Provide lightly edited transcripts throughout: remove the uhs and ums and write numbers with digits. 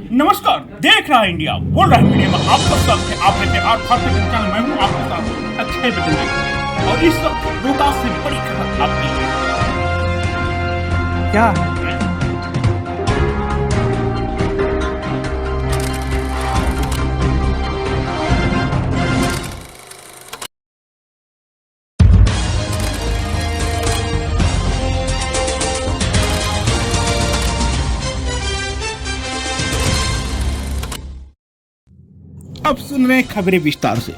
नमस्कार, देख रहा है इंडिया, बोल रहा है मीडिया में आपका स्वागत है। आपके प्यार भारतीय चैनल में हूँ आपके साथ अक्षय बटन। और इस वक्त रोहतास से बड़ी खबर आपके लिए। क्या अब सुन रहे हैं खबरें विस्तार से।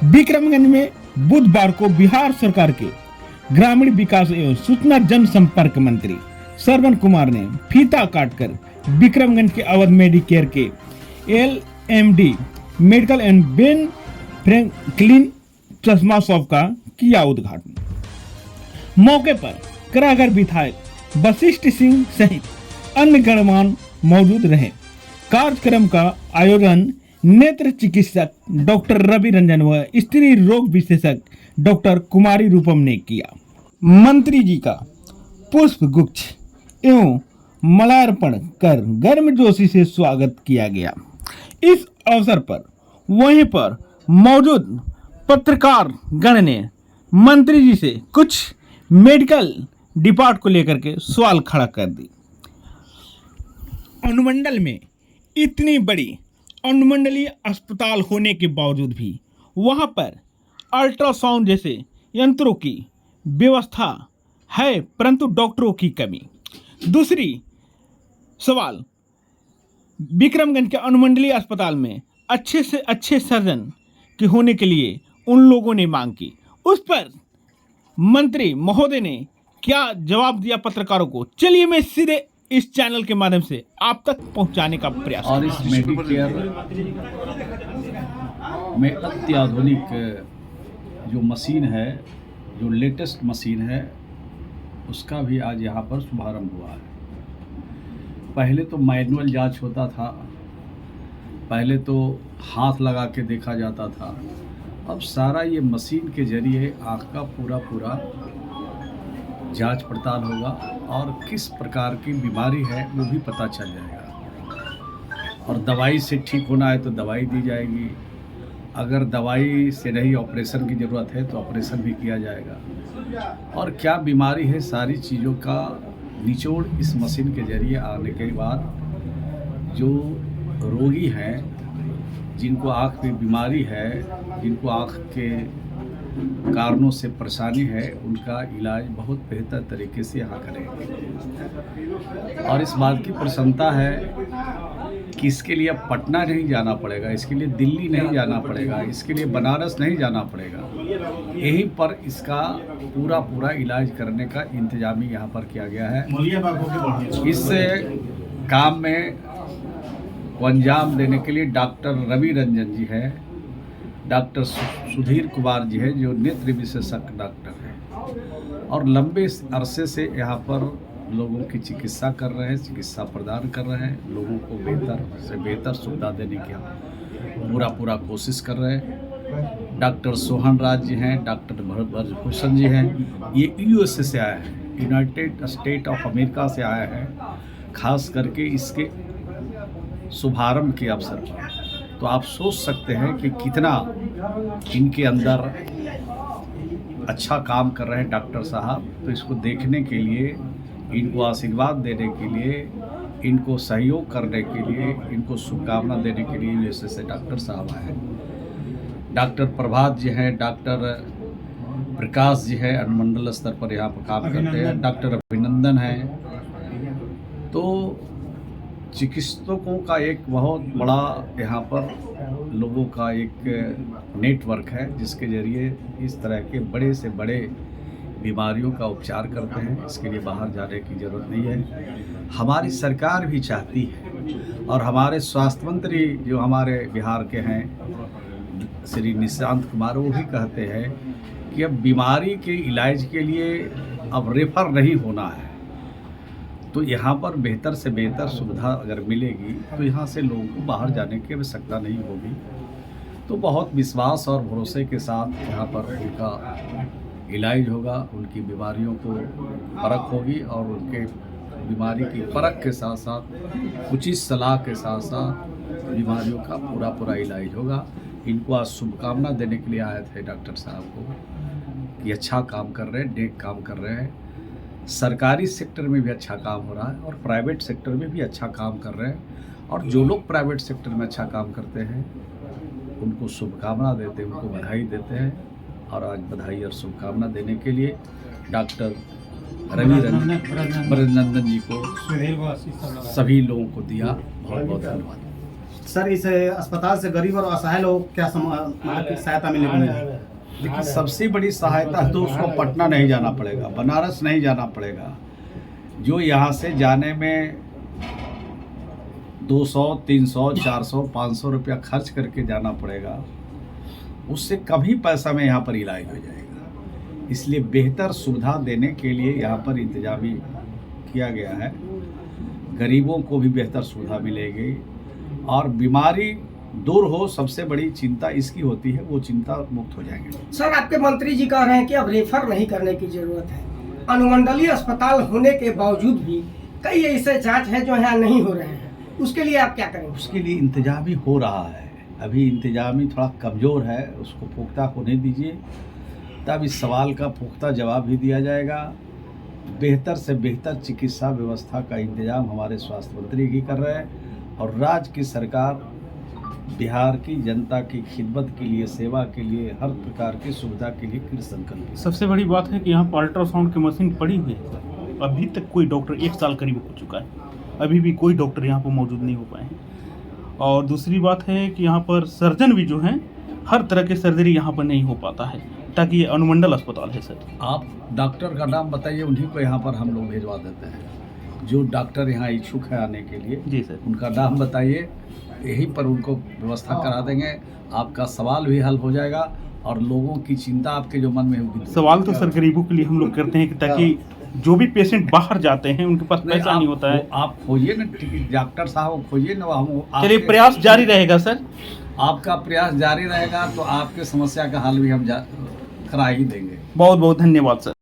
विक्रमगंज में बुधवार को बिहार सरकार के ग्रामीण विकास एवं सूचना जनसंपर्क मंत्री श्रवण कुमार ने फीता काटकर विक्रमगंज के अवध मेडिकेयर के LMD medical and Ben Franklin चश्मा शॉप का किया उद्घाटन। मौके पर करागर विधायक वशिष्ठ सिंह सहित अन्य गणमान्य मौजूद रहे। कार्यक्रम का आयोजन नेत्र चिकित्सक डॉक्टर रवि रंजन व स्त्री रोग विशेषज्ञ डॉक्टर कुमारी रूपम ने किया। मंत्री जी का पुष्प गुच्छ एवं माल्यार्पण कर गर्मजोशी से स्वागत किया गया। इस अवसर पर वहीं पर मौजूद पत्रकार गण ने मंत्री जी से कुछ मेडिकल डिपार्ट को लेकर के सवाल खड़ा कर दी। अनुमंडल में इतनी बड़ी अनुमंडलीय अस्पताल होने के बावजूद भी वहां पर अल्ट्रासाउंड जैसे यंत्रों की व्यवस्था है, परंतु डॉक्टरों की कमी। दूसरी सवाल, विक्रमगंज के अनुमंडलीय अस्पताल में अच्छे से अच्छे सर्जन के होने के लिए उन लोगों ने मांग की। उस पर मंत्री महोदय ने क्या जवाब दिया पत्रकारों को, चलिए मैं सीधे इस चैनल के माध्यम से आप तक पहुंचाने का प्रयास। और इस मेडिकेयर में अत्याधुनिक जो मशीन है, जो लेटेस्ट मशीन है, उसका भी आज यहाँ पर शुभारंभ हुआ है। पहले तो मैनुअल जांच होता था, पहले तो हाथ लगा के देखा जाता था। अब सारा ये मशीन के जरिए आँख का पूरा जांच पड़ताल होगा और किस प्रकार की बीमारी है वो भी पता चल जाएगा। और दवाई से ठीक होना है तो दवाई दी जाएगी, अगर दवाई से नहीं ऑपरेशन की ज़रूरत है तो ऑपरेशन भी किया जाएगा। और क्या बीमारी है, सारी चीज़ों का निचोड़ इस मशीन के जरिए आने के बाद जो रोगी हैं, जिनको आँख में बीमारी है, जिनको आँख के कारणों से परेशानी है, उनका इलाज बहुत बेहतर तरीके से यहाँ करेंगे। और इस बात की प्रसन्नता है कि इसके लिए अब पटना नहीं जाना पड़ेगा, इसके लिए दिल्ली नहीं जाना पड़ेगा, इसके लिए बनारस नहीं जाना पड़ेगा। यहीं पर इसका पूरा इलाज करने का इंतजाम यहाँ पर किया गया है। इस काम में को अंजाम देने के लिए डॉक्टर रवि रंजन जी हैं, डॉक्टर सुधीर कुमार जी हैं जो नेत्र विशेषज्ञ डॉक्टर हैं और लंबे अरसे से यहाँ पर लोगों की चिकित्सा कर रहे हैं, चिकित्सा प्रदान कर रहे हैं, लोगों को बेहतर से बेहतर सुविधा देने की पूरा कोशिश कर रहे हैं। डॉक्टर सोहन राज जी हैं, डॉक्टर भूषण जी हैं, ये USA से आए हैं, यूनाइटेड स्टेट ऑफ अमेरिका से आए हैं, खास करके इसके शुभारंभ के अवसर पर। तो आप सोच सकते हैं कि कितना इनके अंदर अच्छा काम कर रहे हैं डॉक्टर साहब। तो इसको देखने के लिए, इनको आशीर्वाद देने के लिए, इनको सहयोग करने के लिए, इनको शुभकामना देने के लिए USA से डॉक्टर साहब आए हैं। डॉक्टर प्रभात जी हैं, डॉक्टर प्रकाश जी हैं, अनुमंडल स्तर पर यहाँ पर काम करते हैं, डॉक्टर अभिनंदन हैं। तो चिकित्सकों का एक बहुत बड़ा यहाँ पर लोगों का एक नेटवर्क है, जिसके ज़रिए इस तरह के बड़े से बड़े बीमारियों का उपचार करते हैं। इसके लिए बाहर जाने की ज़रूरत नहीं है। हमारी सरकार भी चाहती है और हमारे स्वास्थ्य मंत्री जो हमारे बिहार के हैं श्री निशांत कुमार, वो भी कहते हैं कि अब बीमारी के इलाज के लिए अब रेफर नहीं होना है। तो यहाँ पर बेहतर से बेहतर सुविधा अगर मिलेगी तो यहाँ से लोगों को बाहर जाने की आवश्यकता नहीं होगी। तो बहुत विश्वास और भरोसे के साथ यहाँ पर उनका इलाज होगा, उनकी बीमारियों को परख होगी और उनके बीमारी की परख के साथ साथ उचित सलाह के साथ साथ बीमारियों का पूरा इलाज होगा। इनको आज शुभकामना देने के लिए आए थे डॉक्टर साहब को कि अच्छा काम कर रहे हैं, नेक काम कर रहे हैं। सरकारी सेक्टर में भी अच्छा काम हो रहा है और प्राइवेट सेक्टर में भी अच्छा काम कर रहे हैं। और जो लोग प्राइवेट सेक्टर में अच्छा काम करते हैं उनको शुभकामना देते हैं, उनको बधाई देते हैं। और आज बधाई और शुभकामना देने के लिए डॉक्टर रवि ब्रजनंदन जी को सभी लोगों को दिया। बहुत बहुत धन्यवाद सर। इस अस्पताल से गरीब और असहाय लोगों को क्या आर्थिक सहायता मिलेगी? देखिए, सबसे बड़ी सहायता तो उसको पटना नहीं जाना पड़ेगा, बनारस नहीं जाना पड़ेगा। जो यहाँ से जाने में 200, 300, 400, 500 रुपया खर्च करके जाना पड़ेगा, उससे कभी पैसा में यहाँ पर इलाज हो जाएगा। इसलिए बेहतर सुविधा देने के लिए यहाँ पर इंतजाम किया गया है। गरीबों को भी बेहतर सुविधा मिलेगी और बीमारी दूर हो, सबसे बड़ी चिंता इसकी होती है, वो चिंता मुक्त हो जाएंगे। सर, आपके मंत्री जी कह रहे हैं कि अब रेफर नहीं करने की जरूरत है। अनुमंडलीय अस्पताल होने के बावजूद भी कई ऐसे जांच हैं जो यहाँ नहीं हो रहे हैं, उसके लिए आप क्या करेंगे? उसके लिए इंतजाम ही हो रहा है। अभी इंतजाम ही थोड़ा कमज़ोर है, उसको पुख्ता होने दीजिए, तब इस सवाल का पुख्ता जवाब भी दिया जाएगा। बेहतर से बेहतर चिकित्सा व्यवस्था का इंतजाम हमारे स्वास्थ्य मंत्री ही कर रहे हैं और राज्य की सरकार बिहार की जनता की खिदमत के लिए, सेवा के लिए, हर प्रकार की सुविधा के लिए कृत संकल्प है। सबसे बड़ी बात है कि यहाँ पर अल्ट्रासाउंड की मशीन पड़ी हुई है। अभी तक कोई डॉक्टर, 1 साल करीब हो चुका है, अभी भी कोई डॉक्टर यहाँ पर मौजूद नहीं हो पाए हैं। और दूसरी बात है कि यहाँ पर सर्जन भी जो हैं, हर तरह के सर्जरी यहाँ पर नहीं हो पाता है, ताकि ये अनुमंडल अस्पताल है। सर, आप डॉक्टर का नाम बताइए, उन्हीं को यहाँ पर हम लोग भिजवा देते हैं। जो डॉक्टर यहाँ इच्छुक है आने के लिए, जी सर, उनका नाम बताइए, यहीं पर उनको व्यवस्था करा देंगे। आपका सवाल भी हल हो जाएगा और लोगों की चिंता आपके जो मन में होगी। सवाल तो सर गरीबों के लिए हम लोग करते हैं कि ताकि जो भी पेशेंट बाहर जाते हैं उनके पास पैसा नहीं होता है। आप खोजिए ना, डॉक्टर साहब खोजिए ना। हम चलिए, प्रयास जारी रहेगा सर। आपका प्रयास जारी रहेगा तो आपके समस्या का हल भी हम करा ही देंगे। बहुत बहुत धन्यवाद सर।